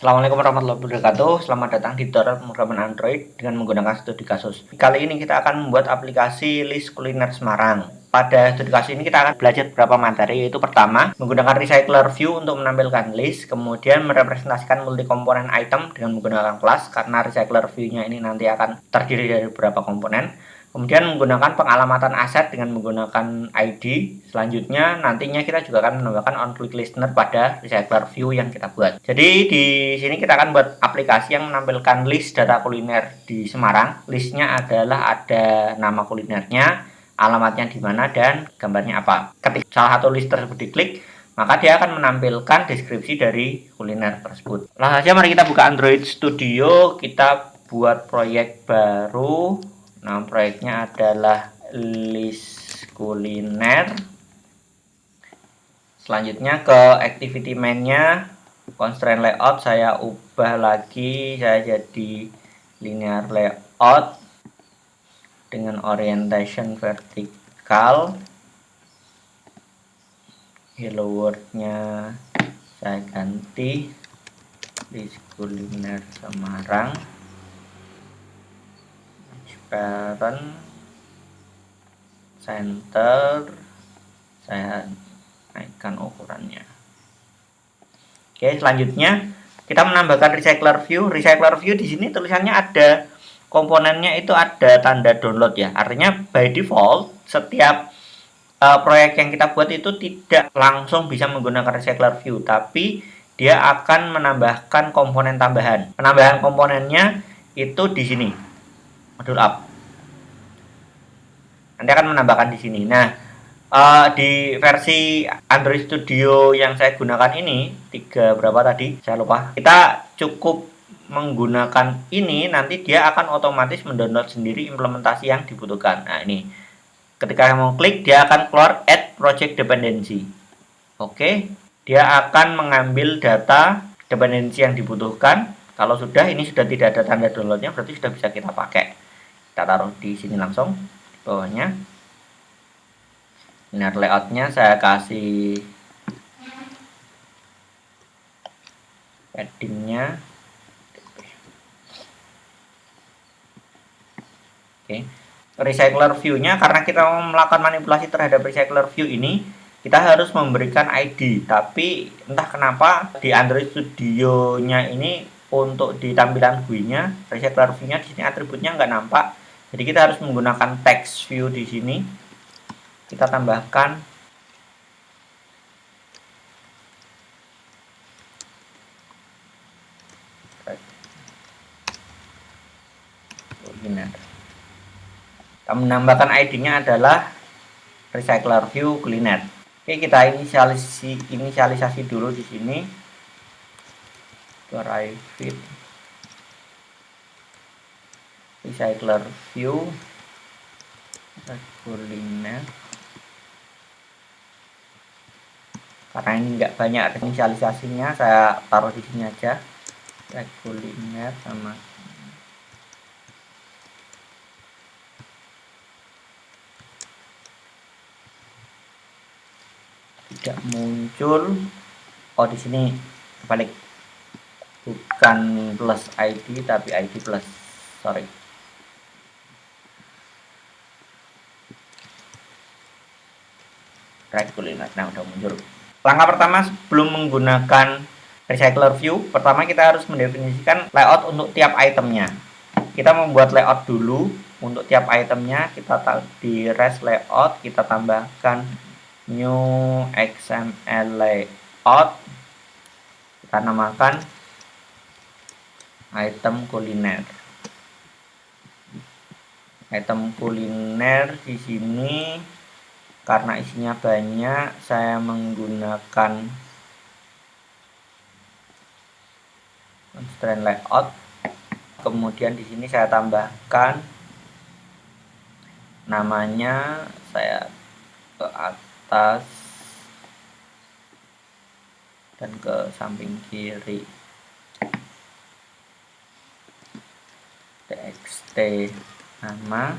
Assalamualaikum warahmatullahi wabarakatuh. Selamat datang di tutorial pemrograman Android dengan menggunakan studi kasus. Kali ini kita akan membuat aplikasi list kuliner Semarang. Pada studi kasus ini kita akan belajar beberapa materi, yaitu pertama, menggunakan recycler view untuk menampilkan list, kemudian merepresentasikan multi komponen item dengan menggunakan kelas, karena recycler view-nya ini nanti akan terdiri dari beberapa komponen. Kemudian menggunakan pengalamatan aset dengan menggunakan ID. Selanjutnya nantinya kita juga akan menambahkan on-click listener pada recycler view yang kita buat. Jadi di sini kita akan buat aplikasi yang menampilkan list data kuliner di Semarang. Listnya adalah ada nama kulinernya, alamatnya di mana, dan gambarnya apa. Ketika salah satu list tersebut diklik, maka dia akan menampilkan deskripsi dari kuliner tersebut. Langsung saja mari kita buka Android Studio, kita buat proyek baru. Nah, proyeknya adalah list kuliner. Selanjutnya ke activity main-nya, constraint layout saya ubah lagi, saya jadi linear layout dengan orientation vertikal. Hello world-nya saya ganti list kuliner Semarang. Parent, center, saya naikkan ukurannya. Oke, selanjutnya kita menambahkan recycler view. Recycler view di sini tulisannya ada komponennya, itu ada tanda download ya. Artinya by default setiap proyek yang kita buat itu tidak langsung bisa menggunakan recycler view, tapi dia akan menambahkan komponen tambahan. Penambahan komponennya itu di sini. Modul up. Nanti akan menambahkan di sini. Nah, di versi Android Studio yang saya gunakan ini, berapa tadi? Saya lupa. Kita cukup menggunakan ini, nanti dia akan otomatis mendownload sendiri implementasi yang dibutuhkan. Nah, ini. Ketika mau klik, dia akan keluar add project dependency. Oke. Dia akan mengambil data dependensi yang dibutuhkan. Kalau sudah, ini sudah tidak ada tanda downloadnya, berarti sudah bisa kita pakai. Kita taruh di sini langsung di bawahnya. Linear layoutnya saya kasih paddingnya. Oke. Recycler view-nya, karena kita mau melakukan manipulasi terhadap recycler view ini, kita harus memberikan ID. Tapi entah kenapa di Android Studio-nya ini untuk di tampilan GUI-nya, recycler view-nya di sini atributnya nggak nampak. Jadi kita harus menggunakan text view di sini. Kita tambahkan kuliner. Kita menambahkan ID-nya adalah recycler view kuliner. Oke, kita inisialisasi dulu di sini. Private recycler view kuliner. Karena ini nggak banyak inisialisasinya, saya taruh di sini aja. Kuliner sama tidak muncul. Oh, di sini kebalik, bukan plus ID tapi ID plus, sorry. Kuliner. Nah, udah muncul. Langkah pertama sebelum menggunakan recycler view, pertama kita harus mendefinisikan layout untuk tiap itemnya. Kita membuat layout dulu untuk tiap itemnya. Kita di res layout, kita tambahkan new XML layout. Kita namakan item kuliner. Item kuliner di sini karena isinya banyak, saya menggunakan constraint layout. Kemudian di sini saya tambahkan namanya, saya ke atas dan ke samping kiri. txt nama,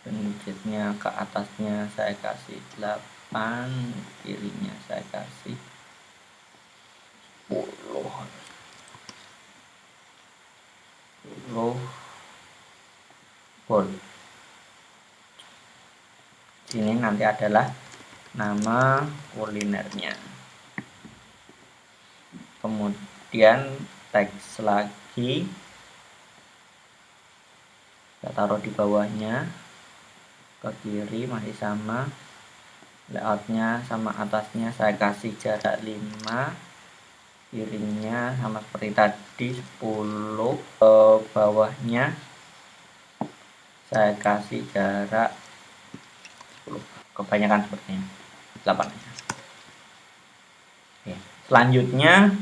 dan widgetnya ke atasnya saya kasih 8, kirinya saya kasih full. Sini nanti adalah nama kulinernya. Kemudian teks lagi kita taruh di bawahnya, ke kiri masih sama, layoutnya sama, atasnya saya kasih jarak 5, kirinya sama seperti tadi 10, ke bawahnya saya kasih jarak 10, kebanyakan sepertinya 8 aja. Oke. Selanjutnya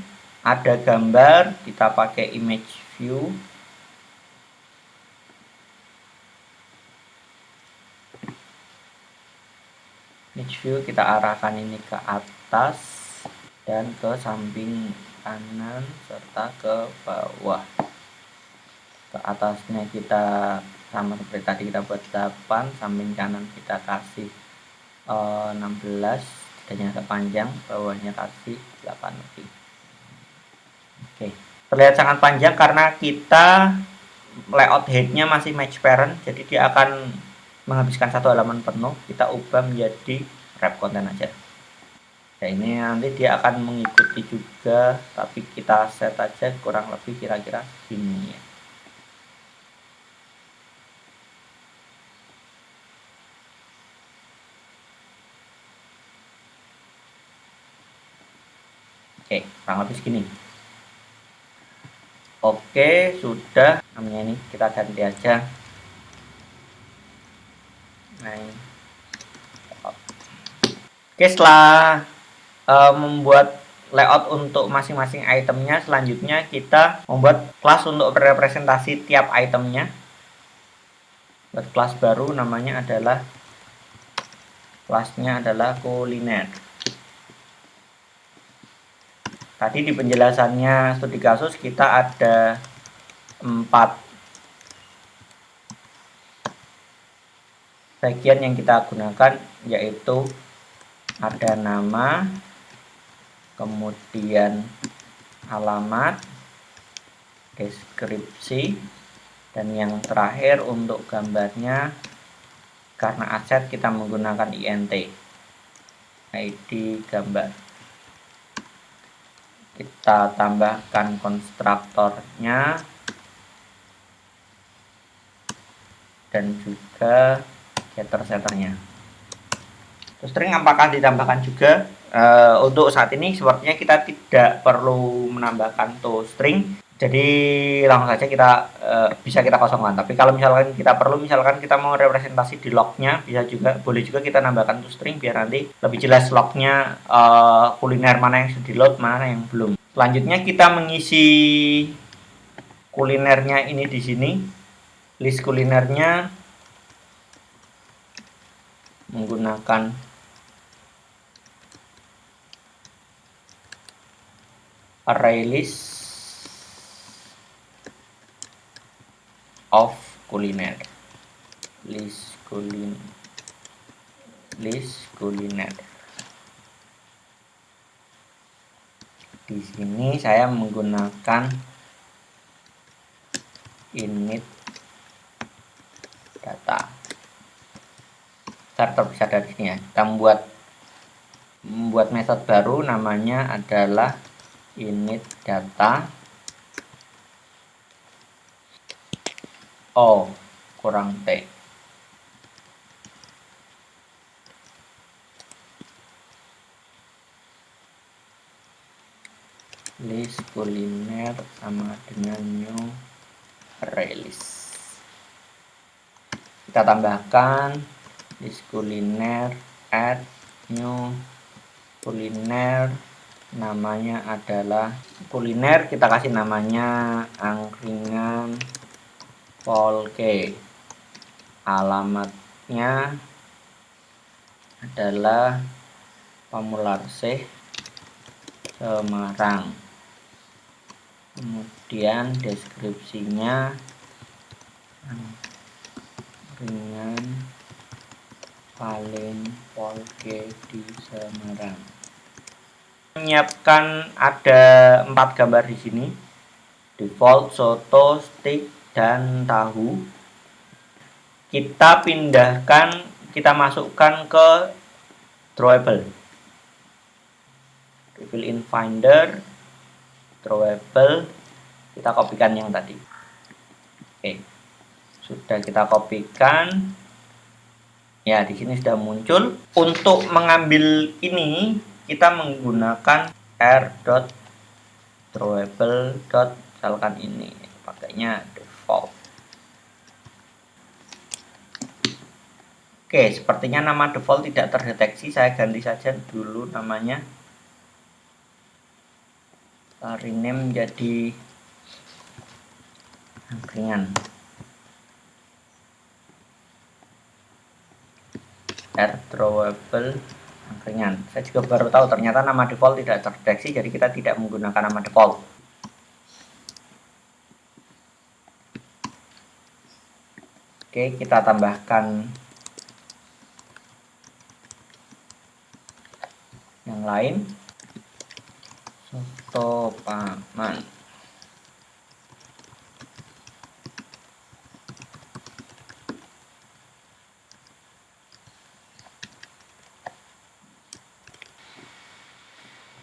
ada gambar, kita pakai image view. Image view kita arahkan ini ke atas dan ke samping kanan serta ke bawah. Ke atasnya kita sama seperti tadi, kita buat 8, samping kanan kita kasih 16, tidaknya agak panjang, bawahnya kasih 8 lebih. Oke, terlihat sangat panjang karena kita layout headnya masih match parent, jadi dia akan menghabiskan satu halaman penuh. Kita ubah menjadi wrap content aja. Ya, ini nanti dia akan mengikuti juga, tapi kita set aja kurang lebih kira-kira segini ya. Oke, kurang lebih segini. Oke, sudah. Namanya ini kita ganti aja. Nah, oke, setelah membuat layout untuk masing-masing itemnya, selanjutnya kita membuat kelas untuk representasi tiap itemnya. Buat kelas baru, namanya adalah kelasnya adalah kuliner. Tadi di penjelasannya studi kasus kita ada 4 bagian yang kita gunakan, yaitu ada nama, kemudian alamat, deskripsi, dan yang terakhir untuk gambarnya, karena aset kita menggunakan int, id gambar. Kita tambahkan konstruktornya dan juga getter-setternya. String apakah ditambahkan juga? Untuk saat ini sepertinya kita tidak perlu menambahkan toString, jadi langsung saja kita bisa kita kosongkan. Tapi kalau misalkan kita perlu, misalkan kita mau representasi di lognya, bisa juga, boleh juga kita nambahkan toString biar nanti lebih jelas lognya kuliner mana yang sudah di load, mana yang belum. Selanjutnya kita mengisi kulinernya ini di sini, list kulinernya menggunakan array list of kuliner, list kuliner. Di sini saya menggunakan init data. Terpisah dari sini ya. Kita membuat metode baru, namanya adalah init data O kurang T. List kuliner sama dengan new array list. Kita tambahkan list kuliner add new kuliner, namanya adalah kuliner, kita kasih namanya angkringan Polke. Alamatnya adalah Pamularsih, Semarang. Kemudian deskripsinya angkringan paling Polke di Semarang. Menyiapkan ada 4 gambar di sini, default, soto, steak, dan tahu. kita pindahkan, kita masukkan ke drawable. Fill in Finder, drawable, kita kopikan yang tadi. Oke, sudah kita kopikan. Ya, di sini sudah muncul. Untuk mengambil ini, kita menggunakan r.drawable. Misalkan ini, pakainya default. Oke, sepertinya nama default tidak terdeteksi. Saya ganti saja dulu namanya. Rename menjadi angkringan. R.drawable angkringan. Saya juga baru tahu ternyata nama default tidak terdeteksi, jadi kita tidak menggunakan nama default. Oke, kita tambahkan yang lain. Soto Paman.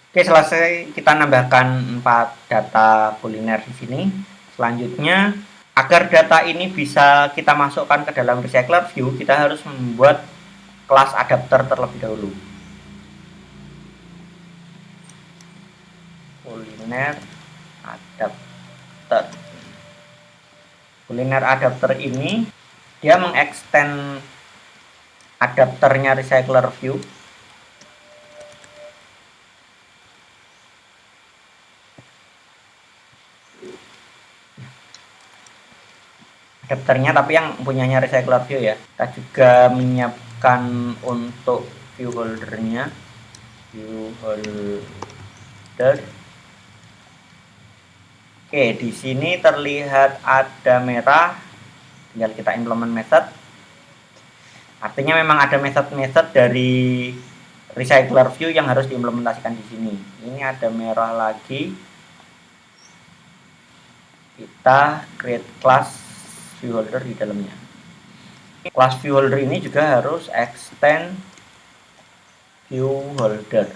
Oke, selesai. Kita nambahkan 4 data kuliner di sini. Selanjutnya, agar data ini bisa kita masukkan ke dalam recycler view, kita harus membuat kelas adapter terlebih dahulu. Kuliner adapter. Kuliner adapter ini dia mengextend adapternya recycler view. Adapternya tapi yang punyanya recycler view ya. Kita juga menyiapkan untuk view holdernya. View holder. Oke, di sini terlihat ada merah. Tinggal kita implement method. Artinya memang ada method-method dari recycler view yang harus diimplementasikan di sini. Ini ada merah lagi. Kita create class view holder di dalamnya. Class view holder ini juga harus extend view holder.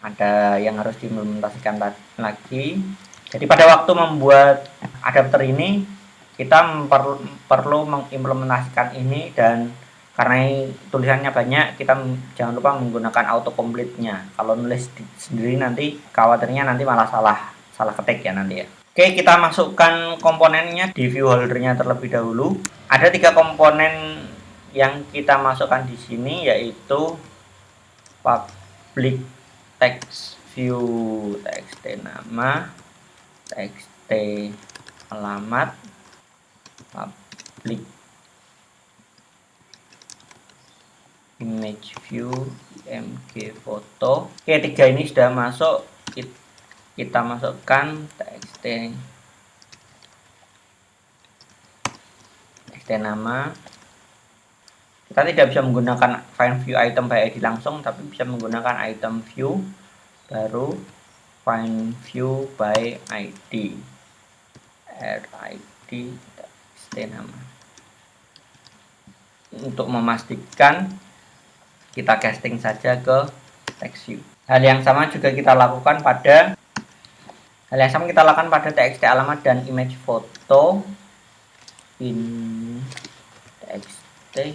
Ada yang harus diimplementasikan lagi. Jadi pada waktu membuat adapter ini kita perlu mengimplementasikan ini, dan karena tulisannya banyak, kita jangan lupa menggunakan autocomplete-nya. Kalau nulis sendiri nanti khawatirnya nanti malah salah ketik ya nanti ya. Oke, kita masukkan komponennya di view holdernya terlebih dahulu. Ada 3 komponen yang kita masukkan di sini, yaitu public text view, txt nama, txt alamat, public image view, img foto. Oke, 3 ini sudah masuk. Kita masukkan txt nama. Kita tidak bisa menggunakan find view item by id langsung, tapi bisa menggunakan item view baru find view by id, rid txt nama. Untuk memastikan, kita casting saja ke text view. Hal yang sama kita lakukan pada txt alamat dan image foto. In txt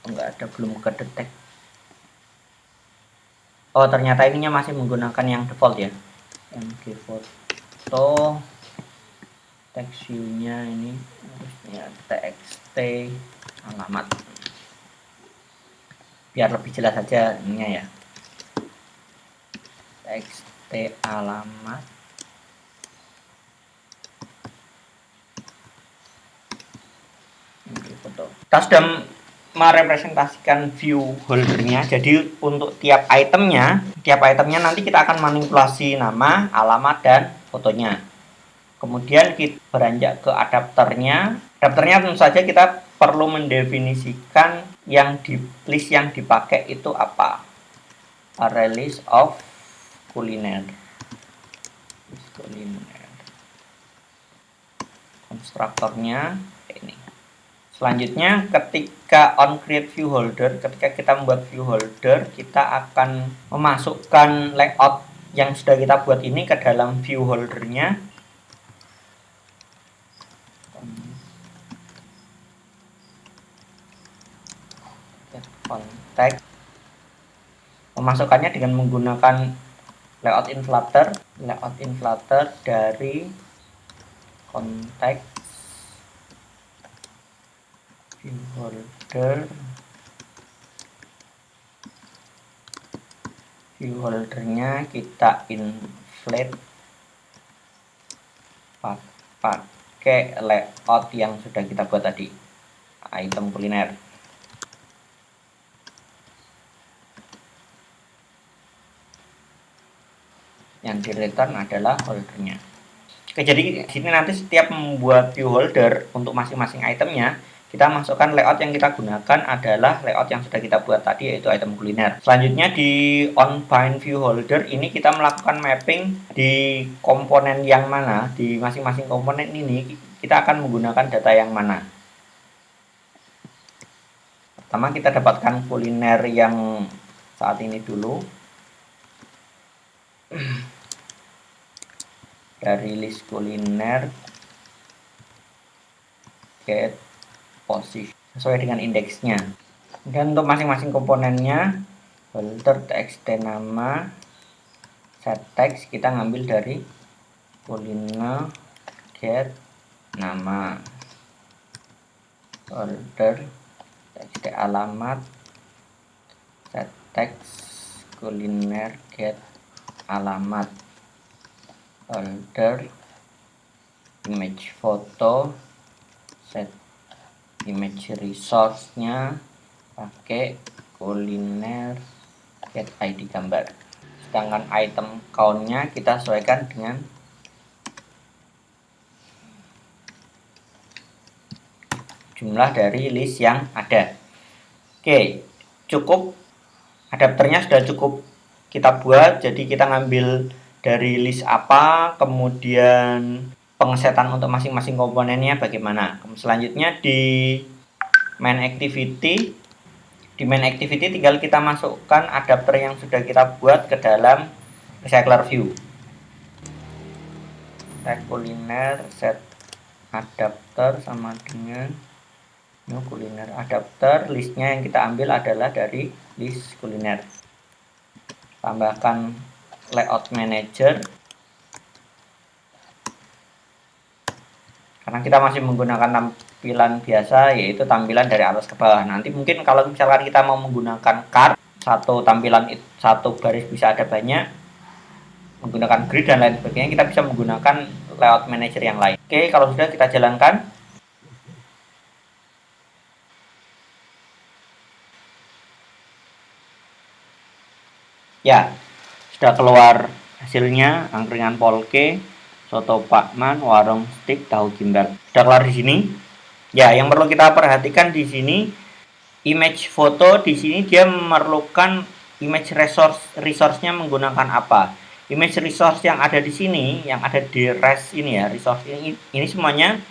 enggak ada, belum kedetek. Oh, ternyata ininya masih menggunakan yang default ya. Mg foto, text view-nya ini harusnya txt alamat. Biar lebih jelas saja ininya ya. Txt alamat. Kita sudah merepresentasikan view holdernya. Jadi untuk tiap itemnya nanti kita akan manipulasi nama, alamat, dan fotonya. Kemudian kita beranjak ke adapternya. Adapternya tentu saja kita perlu mendefinisikan list yang dipakai itu apa. Array list of kuliner. Konstruktornya ini. Selanjutnya ketika on create view holder, ketika kita membuat view holder, kita akan memasukkan layout yang sudah kita buat ini ke dalam view holdernya. Kontak. Memasukkannya dengan menggunakan layout influtter dari konteks view holdernya kita inflate pakai layout yang sudah kita buat tadi, item kuliner. Yang di return adalah holdernya. Oke, jadi di sini nanti setiap membuat view holder untuk masing-masing itemnya, kita masukkan layout yang kita gunakan adalah layout yang sudah kita buat tadi, yaitu item kuliner. Selanjutnya di on bind view holder ini kita melakukan mapping di komponen yang mana, di masing-masing komponen ini kita akan menggunakan data yang mana. Pertama kita dapatkan kuliner yang saat ini dulu. Dari list kuliner get position sesuai dengan indeksnya. Dan untuk masing-masing komponennya, holder txt nama, set text kita ngambil dari kuliner get nama, holder txt alamat, set text kuliner get alamat, holder image foto, set image resource-nya pakai kuliner get id gambar. Sedangkan item count-nya kita sesuaikan dengan jumlah dari list yang ada. Oke, cukup, adapternya sudah cukup kita buat. Jadi kita ngambil dari list apa, kemudian pengesetan untuk masing-masing komponennya bagaimana. Selanjutnya di main activity tinggal kita masukkan adapter yang sudah kita buat ke dalam recycler view. Set kuliner, set adapter sama dengan new kuliner adapter. Listnya yang kita ambil adalah dari list kuliner. Tambahkan layout manager karena kita masih menggunakan tampilan biasa, yaitu tampilan dari atas ke bawah. Nanti mungkin kalau misalkan kita mau menggunakan card, satu tampilan satu baris bisa ada banyak, menggunakan grid dan lain sebagainya, kita bisa menggunakan layout manager yang lain. Oke, kalau sudah kita jalankan. Ya, sudah keluar hasilnya, angkringan Polke, soto Pakman, warung stik, tahu gimbal. Sudah keluar di sini. Ya, yang perlu kita perhatikan di sini, image foto di sini dia memerlukan image resource-nya menggunakan apa? Image resource yang ada di sini, yang ada di res ini ya, resource ini semuanya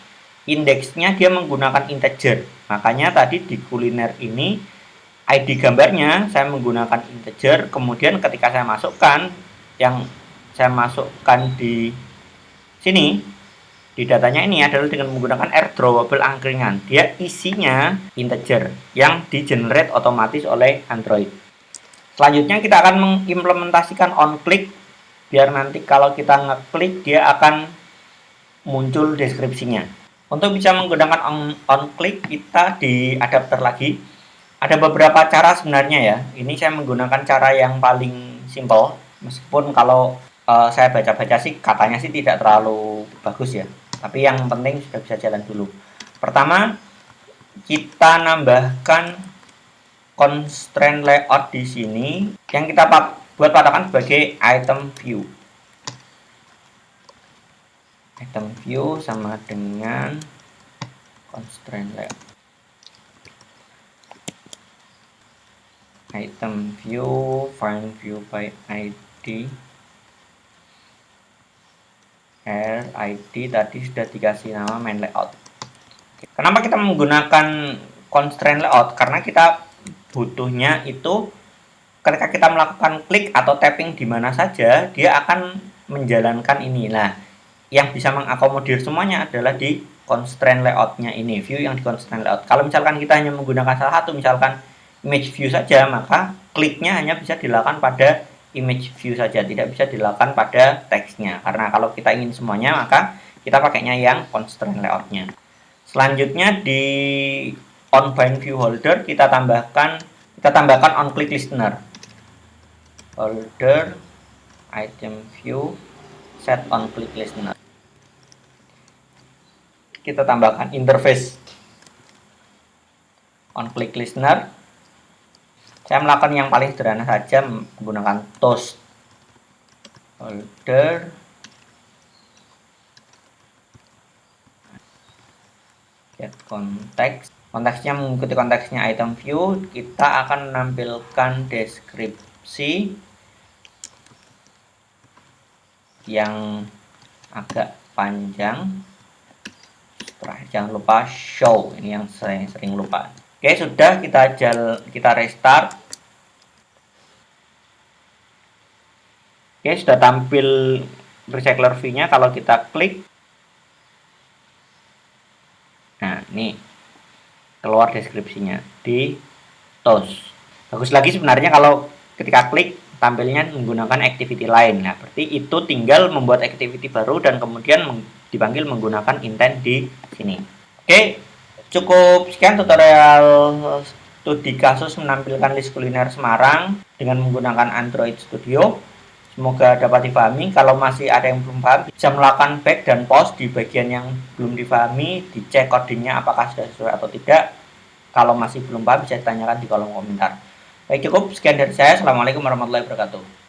indeksnya dia menggunakan integer. Makanya tadi di kuliner ini ID gambarnya saya menggunakan integer, kemudian ketika saya masukkan, yang saya masukkan di sini, di datanya ini adalah dengan menggunakan airdropable angkringan. Dia isinya integer yang di generate otomatis oleh Android. Selanjutnya kita akan mengimplementasikan on click, biar nanti kalau kita ngeklik dia akan muncul deskripsinya. Untuk bisa menggunakan on click, kita di adapter lagi. Ada beberapa cara sebenarnya ya. Ini saya menggunakan cara yang paling simple. Meskipun kalau saya baca-baca sih katanya sih tidak terlalu bagus ya. Tapi yang penting sudah bisa jalan dulu. Pertama, kita nambahkan constraint layout di sini yang kita buat patokan sebagai item view. Item view sama dengan constraint layout. Item view, find view by ID, ID tadi sudah dikasih nama main layout. Kenapa kita menggunakan constraint layout? Karena kita butuhnya itu ketika kita melakukan klik atau tapping di mana saja, dia akan menjalankan ini. Nah, yang bisa mengakomodir semuanya adalah di constraint layout-nya ini, view yang di constraint layout. Kalau misalkan kita hanya menggunakan salah satu, misalkan image view saja, maka kliknya hanya bisa dilakukan pada image view saja, tidak bisa dilakukan pada teksnya. Karena kalau kita ingin semuanya, maka kita pakainya yang constraint layout-nya. Selanjutnya di on bind view holder kita tambahkan on click listener. Holder item view set on click listener. Kita tambahkan interface on click listener. Saya melakukan yang paling sederhana saja menggunakan toast holder get context. Konteksnya mengikuti konteksnya item view. Kita akan menampilkan deskripsi yang agak panjang. Jangan lupa show, ini yang saya sering lupa. Oke, sudah, kita restart. Oke, sudah tampil recycler view-nya. Kalau kita klik, nah ini keluar deskripsinya di toast. Bagus lagi sebenarnya kalau ketika klik tampilnya menggunakan activity lain. Nah, berarti itu tinggal membuat activity baru dan kemudian dipanggil menggunakan intent di sini. Oke, cukup sekian tutorial studi kasus menampilkan list kuliner Semarang dengan menggunakan Android Studio. Semoga dapat dipahami. Kalau masih ada yang belum paham, bisa melakukan back dan pause di bagian yang belum dipahami, dicek codingnya apakah sudah sesuai atau tidak. Kalau masih belum paham, bisa ditanyakan di kolom komentar. Baik, cukup sekian dari saya. Assalamualaikum warahmatullahi wabarakatuh.